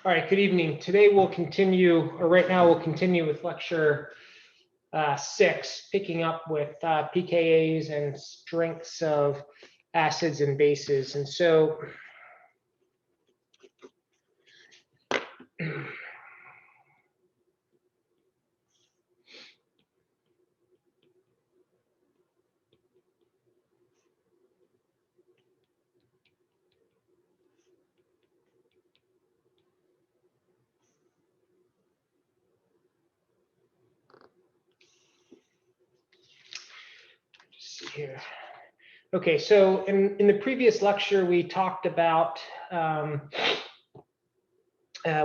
All right, good evening. Today we'll continue, or right now we'll continue with lecture 6, picking up with pKa's and strengths of acids and bases. And so see here. Okay, so in the previous lecture, we talked about,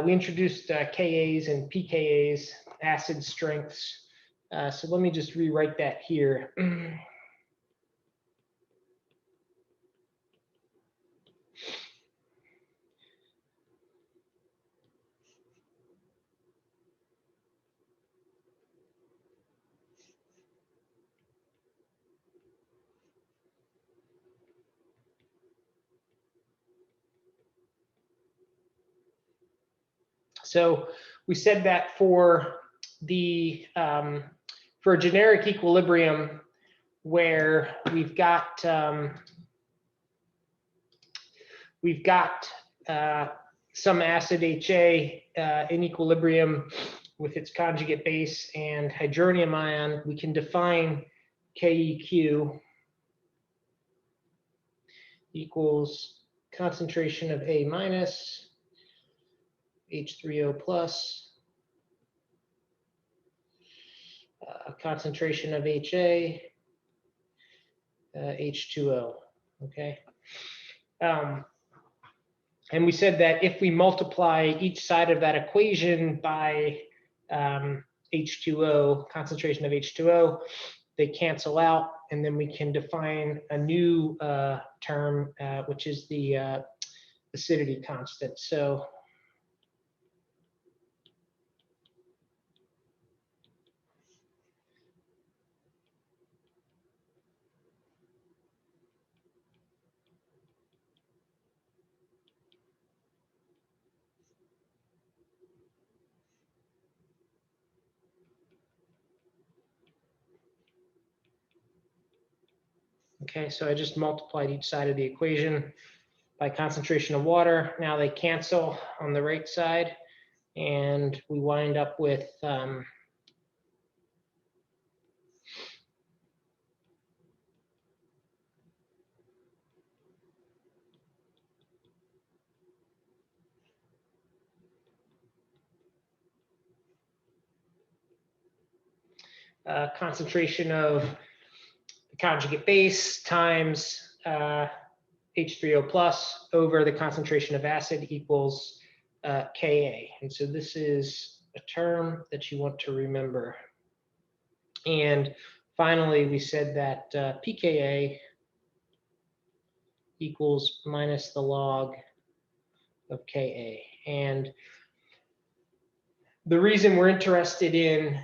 we introduced Ka's and pKa's, acid strengths. So let me just rewrite that here. So we said that for the for a generic equilibrium where we've got some acid HA in equilibrium with its conjugate base and hydronium ion, we can define KEQ equals concentration of A minus H3O plus, concentration of HA, H2O, okay? And we said that if we multiply each side of that equation by H2O, concentration of H2O, they cancel out, and then we can define a new term, which is the acidity constant. So okay, so I just multiplied each side of the equation by concentration of water. Now they cancel on the right side, and we wind up with concentration of the conjugate base times H3O plus over the concentration of acid equals Ka. And so this is a term that you want to remember. And finally, we said that pKa equals minus the log of Ka. And the reason we're interested in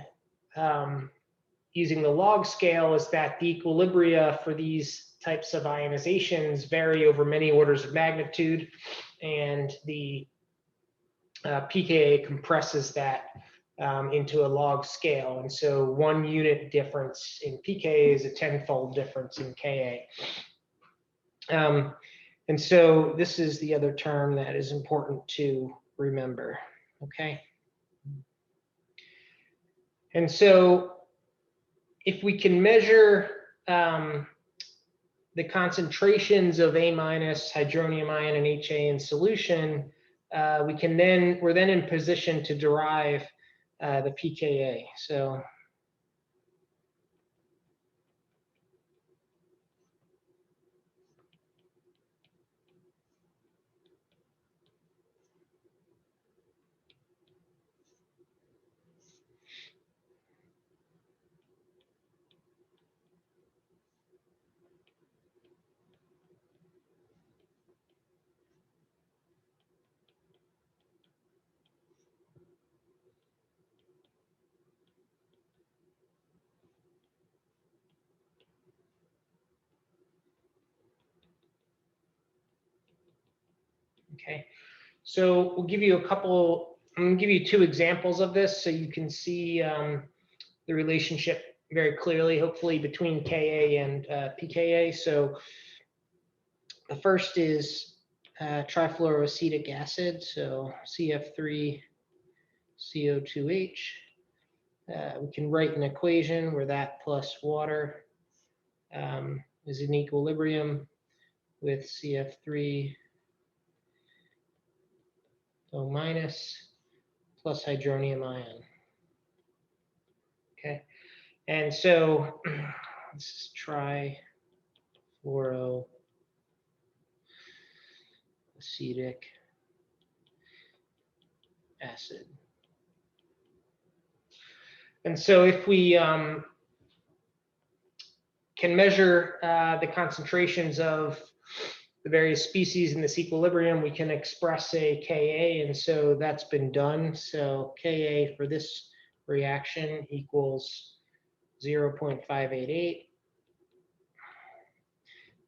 using the log scale is that the equilibria for these types of ionizations vary over many orders of magnitude, and the pKa compresses that into a log scale. And so 1 unit difference in pKa is a 10-fold difference in Ka. And so this is the other term that is important to remember, okay? And so if we can measure the concentrations of A minus, hydronium ion, and HA in solution, we're then in position to derive the pKa. So okay, So we'll give you a couple, I'm going to give you two examples of this so you can see the relationship very clearly, hopefully, between Ka and pKa. So the first is trifluoroacetic acid, so CF3CO2H. We can write an equation where that plus water is in equilibrium with CF3O minus plus hydronium ion. Okay, and so this is trifluoroacetic acid. And so if we can measure the concentrations of the various species in this equilibrium, we can express a Ka, and so that's been done. So Ka for this reaction equals 0.588.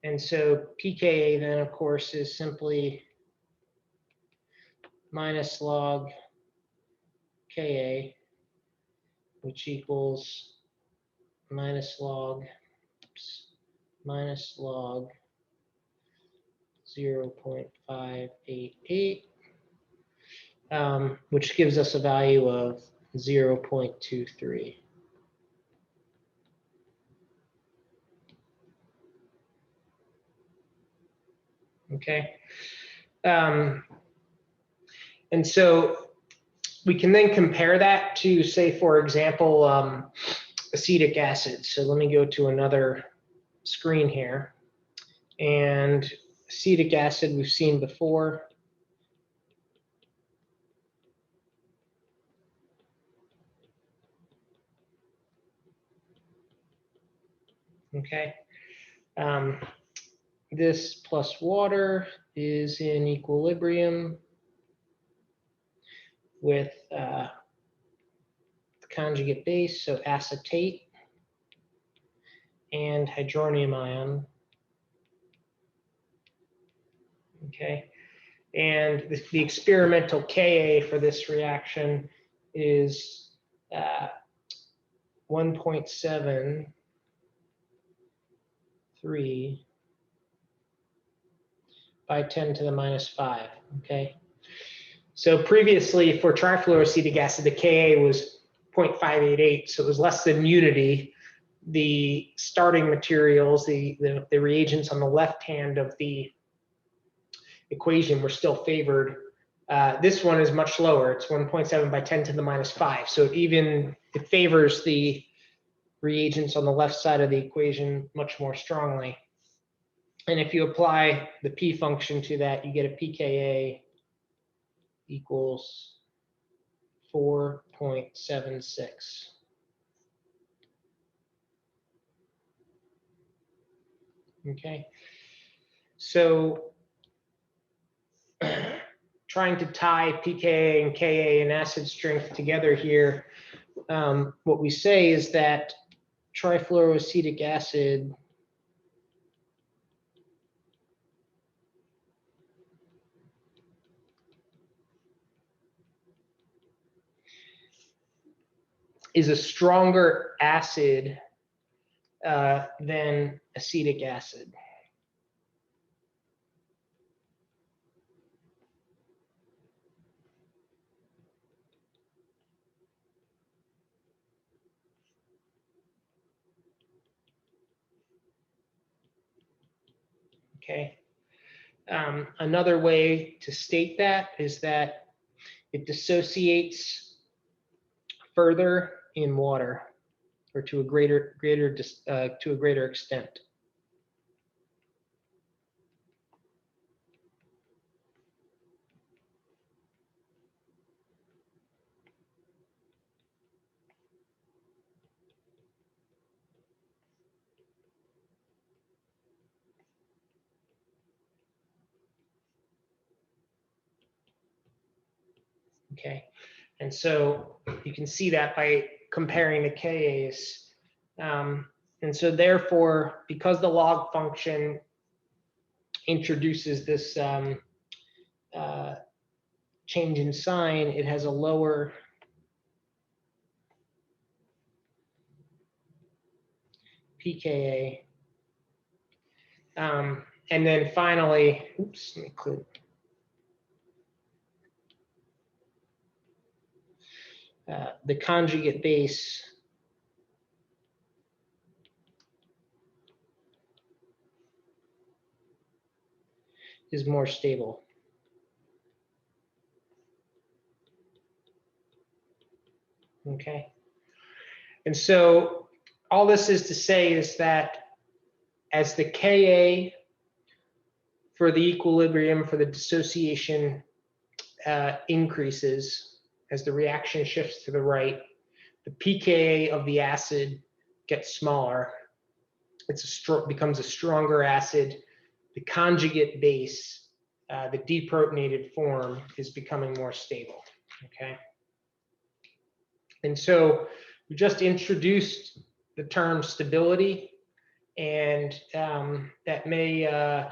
And so pKa then, of course, is simply minus log Ka, which equals minus log 0.588, which gives us a value of 0.23. Okay. And so we can then compare that to, say, for example, acetic acid. So let me go to another screen here. And acetic acid we've seen before. Okay. This plus water is in equilibrium with the conjugate base, so acetate, and hydronium ion. Okay, and the experimental Ka for this reaction is 1.73 by 10 to the minus 5. Okay, so previously for trifluoroacetic acid, the Ka was 0.588, so it was less than unity. The starting materials, the reagents on the left hand of the equation were still favored. This one is much lower. It's 1.7 by 10 to the minus 5. So it favors the reagents on the left side of the equation much more strongly. And if you apply the P function to that, you get a pKa equals 4.76. Okay, so trying to tie pKa and Ka and acid strength together here, what we say is that trifluoroacetic acid is a stronger acid than acetic acid. Okay. Another way to state that is that it dissociates further in water, or to a greater extent. Okay, and so you can see that by comparing the Kas. And so therefore, because the log function introduces this change in sign, it has a lower pKa. And then finally, oops, let me click. The conjugate base is more stable. Okay. And so all this is to say is that as the Ka for the equilibrium for the dissociation increases, as the reaction shifts to the right, the pKa of the acid gets smaller. Becomes a stronger acid. The conjugate base, the deprotonated form, is becoming more stable. Okay. And so we just introduced the term stability, and that may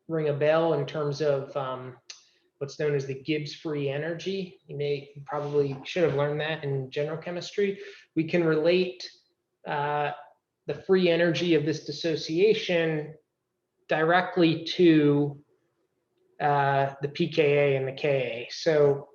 ring a bell in terms of what's known as the Gibbs free energy. You probably should have learned that in general chemistry. We can relate the free energy of this dissociation directly to the pKa and the Ka. So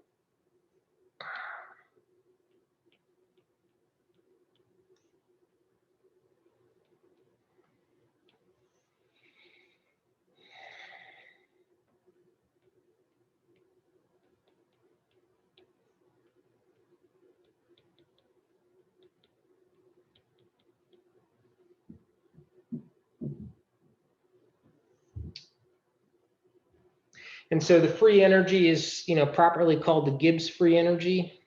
and so the free energy is, properly called the Gibbs free energy.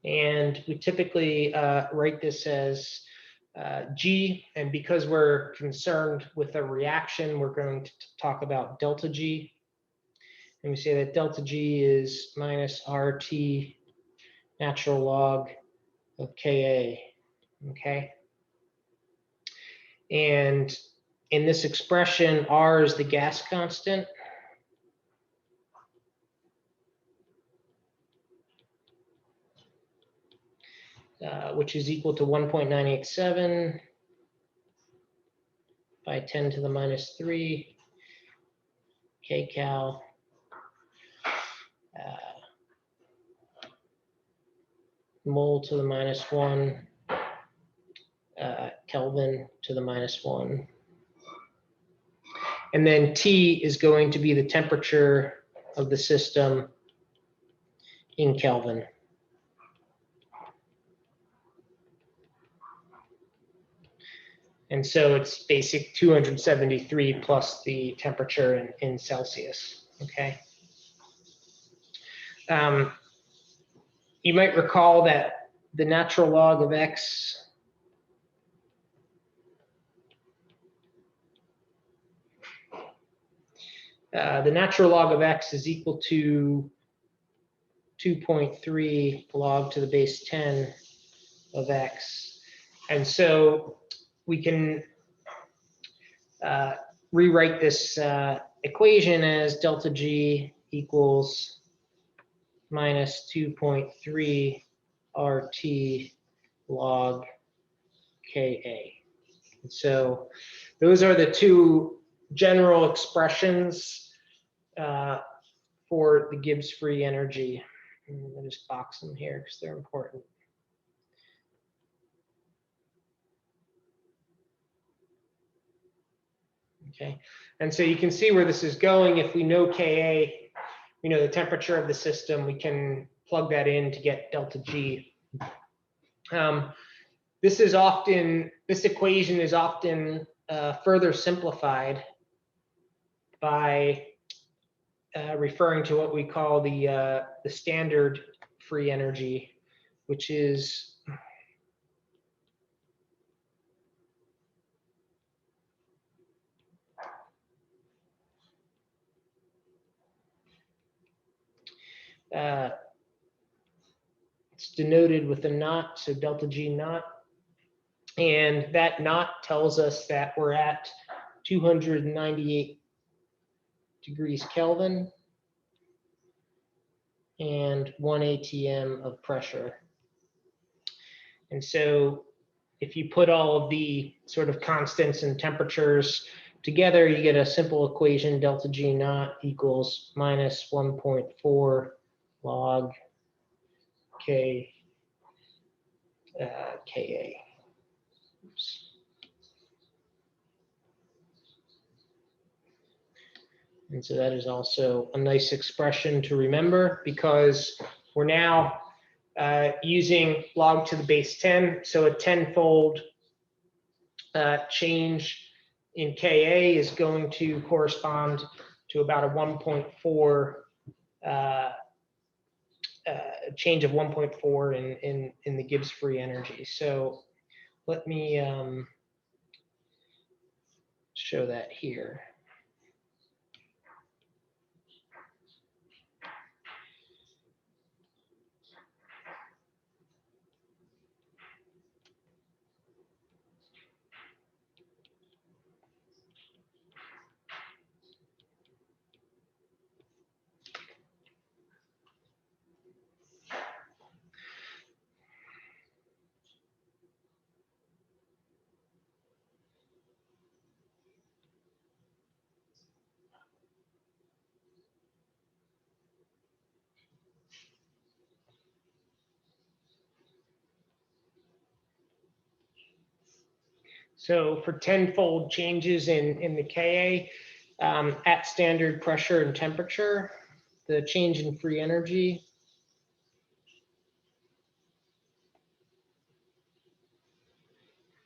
And we typically write this as G, and because we're concerned with a reaction, we're going to talk about delta G. And we say that delta G is minus RT natural log of Ka, okay? And in this expression, R is the gas constant. Which is equal to 1.987 by 10 to the minus 3 kcal mole to the minus 1 Kelvin to the minus 1. And then T is going to be the temperature of the system in Kelvin. And so it's basic 273 plus the temperature in Celsius, okay? You might recall that the natural log of X is equal to 2.3 log to the base 10 of X. And so we can rewrite this equation as delta G equals minus 2.3 RT log Ka. And so those are the two general expressions for the Gibbs free energy. I'll just box them here because they're important. Okay, and so you can see where this is going. If we know Ka, we know the temperature of the system, we can plug that in to get delta G. This equation is often further simplified by referring to what we call the standard free energy, which is it's denoted with a naught, so delta G naught. And that knot tells us that we're at 298 degrees Kelvin and 1 atm of pressure. And so if you put all of the sort of constants and temperatures together, you get a simple equation, delta G naught equals minus 1.4 log K Ka. Oops. And so that is also a nice expression to remember, because we're now using log to the base 10. So a 10-fold change in Ka is going to correspond to about a 1.4 change of 1.4 in the Gibbs free energy. So let me show that here. So for 10-fold changes in the Ka at standard pressure and temperature, the change in free energy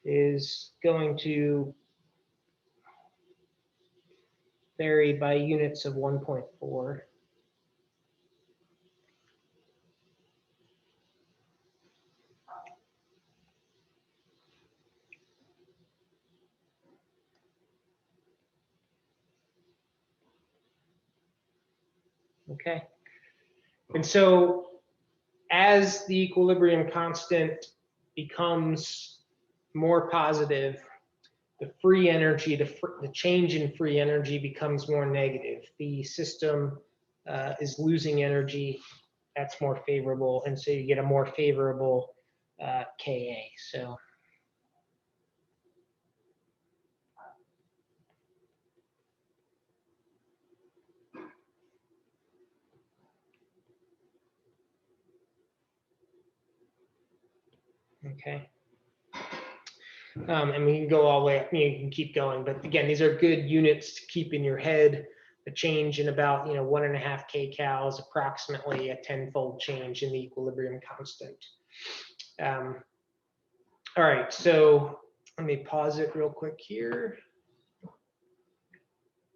is going to vary by units of 1.4. Okay. And so as the equilibrium constant becomes more positive, the free energy, the change in free energy becomes more negative. The system is losing energy. That's more favorable. And so you get a more favorable Ka. So okay. And we can go all the way up, you can keep going, but again, these are good units to keep in your head. A change in about 1.5 kcal is approximately a 10-fold change in the equilibrium constant. All right, so let me pause it real quick here.